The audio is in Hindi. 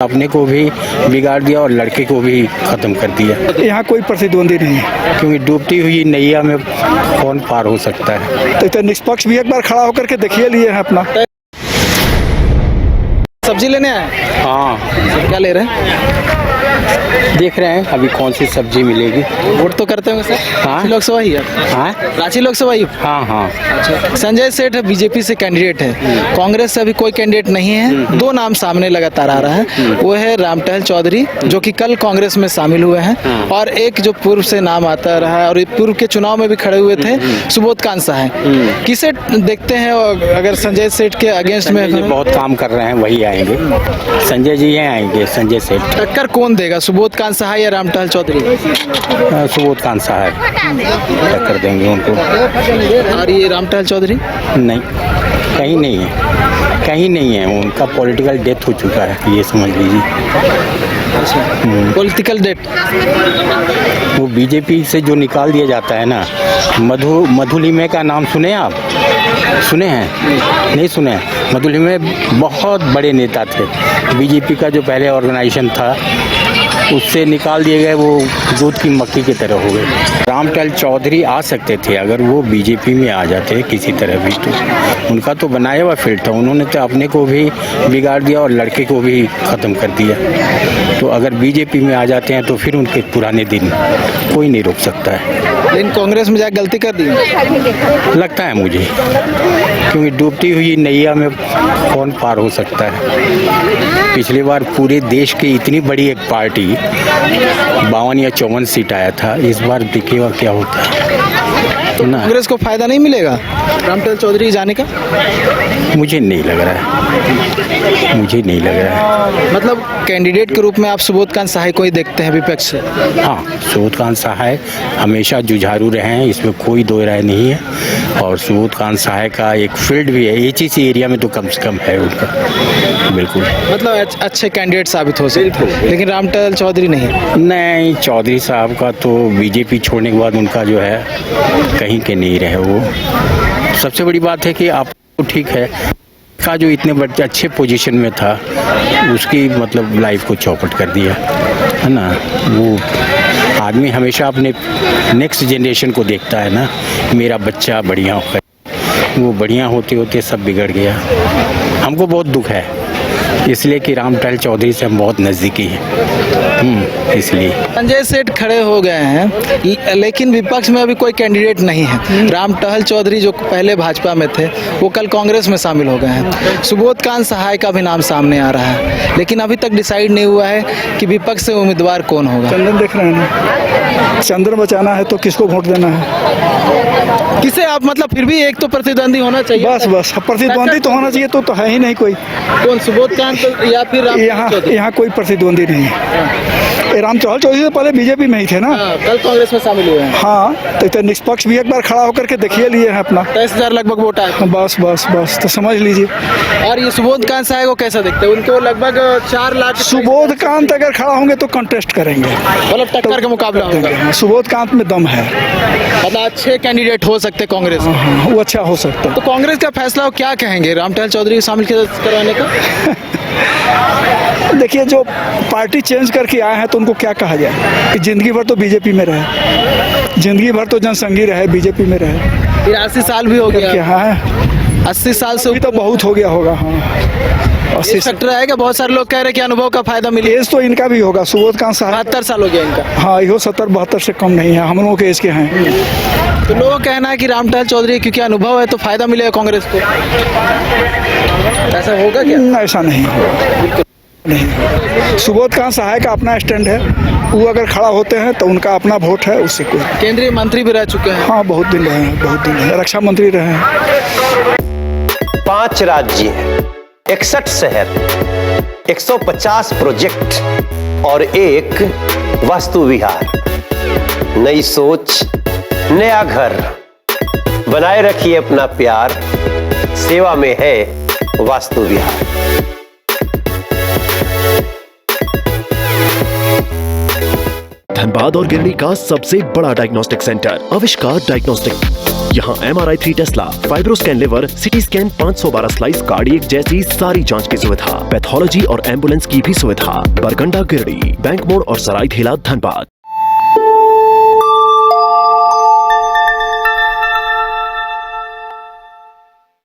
अपने को भी बिगाड़ दिया और लड़के को भी खत्म कर दिया। यहाँ कोई प्रतिद्वंदी नहीं है, क्योंकि डूबती हुई नैया में कौन पार हो सकता है। तो इतना निष्पक्ष भी एक बार खड़ा होकर के देखिए लिए हैं अपना। सब्जी लेने आए? हाँ, क्या ले रहे हैं? देख रहे हैं अभी कौन सी सब्जी मिलेगी। वोट तो करते होंगे सर? हाँ। रांची लोकसभा ही है? हाँ रांची लोकसभा ही? हाँ हाँ। अच्छा, संजय सेठ बीजेपी से कैंडिडेट है, कांग्रेस से अभी कोई कैंडिडेट नहीं है। दो नाम सामने लगातार आ रहा है, वो है रामटहल चौधरी जो कि कल कांग्रेस में शामिल हुए हैं, और एक जो पूर्व से नाम आता रहा है और पूर्व के चुनाव में भी खड़े हुए थे, सुबोध कांत सहाय। किसे देखते हैं अगर संजय सेठ के अगेंस्ट में? संजय जी बहुत काम कर रहे हैं, वही आएंगे। संजय जी हैं आएंगे, संजय सेठ। टक्कर कौन देगा, सुबोध कांत सहाय या रामटहल चौधरी? सुबोध कांत साहब टक्कर देंगे उनको। और ये रामटहल चौधरी? नहीं, कहीं नहीं है, कहीं नहीं है। उनका पॉलिटिकल डेथ हो चुका है, ये समझ लीजिए। Political date? वो बीजेपी से जो निकाल दिया जाता है ना, मधुलिमे का नाम सुने आप? सुने हैं? नहीं सुने हैं? मधुलिमे बहुत बड़े नेता थे, बीजेपी का जो पहले ऑर्गेनाइजेशन था उससे निकाल दिए गए, वो दूध की मक्खी की तरह हो गए। रामटहल चौधरी आ सकते थे अगर वो बीजेपी में आ जाते किसी तरह भी, तो उनका तो बनाया हुआ फील्ड था। उन्होंने तो अपने को भी बिगाड़ दिया और लड़के को भी ख़त्म कर दिया। तो अगर बीजेपी में आ जाते हैं तो फिर उनके पुराने दिन कोई नहीं रोक सकता है। लेकिन कांग्रेस में जाकर गलती कर दी लगता है मुझे, क्योंकि डूबती हुई नैया में कौन पार हो सकता है। पिछली बार पूरे देश की इतनी बड़ी एक पार्टी 52 या 54 सीट आया था, इस बार दिखेगा क्या होता है। तो ना कांग्रेस को फायदा नहीं मिलेगा रामटहल चौधरी जाने का? मुझे नहीं लग रहा है, मुझे नहीं लग रहा है। मतलब कैंडिडेट के रूप में आप सुबोध कांत सहाय को ही देखते हैं विपक्ष से? हाँ, सुबोध कांत सहाय हमेशा जुझारू रहे हैं, इसमें कोई दो राय नहीं है। और सुबोध कांत सहाय का एक फील्ड भी है, एचईसी एरिया में तो कम से कम है उनका, बिल्कुल। मतलब अच्छे कैंडिडेट साबित हो सकते, लेकिन रामटहल चौधरी नहीं। चौधरी साहब का तो बीजेपी छोड़ने के बाद उनका जो है कहीं के नहीं रहे वो। सबसे बड़ी बात है कि आप ठीक है का जो इतने बड़े अच्छे पोजीशन में था उसकी मतलब लाइफ को चौपट कर दिया है ना। वो आदमी हमेशा अपने नेक्स्ट जनरेशन को देखता है ना, मेरा बच्चा बढ़िया हो, वो बढ़िया होते होते सब बिगड़ गया। हमको बहुत दुख है इसलिए कि रामटहल चौधरी से हम बहुत नज़दीकी हैं, इसलिए। संजय सेठ खड़े हो गए हैं, लेकिन विपक्ष में अभी कोई कैंडिडेट नहीं है। रामटहल चौधरी जो पहले भाजपा में थे वो कल कांग्रेस में शामिल हो गए हैं। सुबोध कांत सहाय का भी नाम सामने आ रहा है, लेकिन अभी तक डिसाइड नहीं हुआ है कि विपक्ष से उम्मीदवार कौन होगा। चंदन देख रहे हैं ना, चंदन बचाना है तो किसको वोट देना है? किसे आप मतलब फिर भी एक तो प्रतिद्वंदी होना चाहिए। बस प्रतिद्वंदी तो होना चाहिए, तो है ही नहीं कोई। कौन, सुबोध कांत या फिर यहाँ कोई प्रतिद्वंदी नहीं है। रामटहल चौधरी से पहले बीजेपी में ही थे ना। कल कांग्रेस में शामिल हुए हैं। हाँ, तो इतना निष्पक्ष भी एक बार खड़ा होकर के देखिए लिए हैं अपना। 23,000 लगभग वोट आए। बस तो समझ लीजिए। और ये सुबोध कांत सहाय को कैसा देखते हैं? उनको लगभग 4 लाख। सुबोध कांत अगर खड़ा होंगे तो कंटेस्ट करेंगे, मतलब टक्कर का मुकाबला होगा। सुबोध कांत में दम है, मतलब अच्छे कैंडिडेट हो सकते कांग्रेस में। हाँ, वो अच्छा हो सकता है। तो कांग्रेस का फैसला वो क्या कहेंगे रामटहल चौधरी को शामिल करवाने का? देखिए, जो पार्टी चेंज करके आए हैं तो उनको क्या कहा जाए कि जिंदगी भर तो बीजेपी में रहे, जिंदगी भर तो जनसंघी रहे, बीजेपी में रहे। 83 साल भी हो गया। हाँ, 80 साल से अभी तो बहुत हो गया होगा। हाँ, 80 फैक्टर है क्या? बहुत सारे लोग कह रहे हैं कि अनुभव का फायदा मिले। एज तो इनका भी होगा, सुबोध कांत साहब 72 साल हो गया इनका। हाँ, यो 70-72 से कम नहीं है, हम लोगों के एज के हैं। तो लोगों का कहना है कि रामटहल चौधरी क्योंकि अनुभव है तो फायदा मिलेगा कांग्रेस को। ऐसा होगा क्या? ऐसा नहीं होगा, नहीं। सुबोध कांत सहाय का अपना स्टैंड है, वो अगर खड़ा होते हैं तो उनका अपना वोट है, उससे कोई। केंद्रीय मंत्री भी रह चुके हैं। हाँ, बहुत दिन रहे, रक्षा मंत्री रहे हैं। 5 राज्य, 61 शहर, 150 प्रोजेक्ट और एक वास्तु विहार। नई सोच, नया घर। बनाए रखिए अपना प्यार, सेवा में है वास्तु विहार। धनबाद और गिरनी का सबसे बड़ा डायग्नोस्टिक सेंटर आविष्कार डायग्नोस्टिक। यहाँ MRI 3 Tesla, fibroscan liver, CT scan 512 slice cardiac जैसी सारी जांच की सुविधा, पैथोलॉजी और एम्बुलेंस की भी सुविधा। बरगंडा गिरडी, बैंक मोड़ और सराय ठेला धनबाद।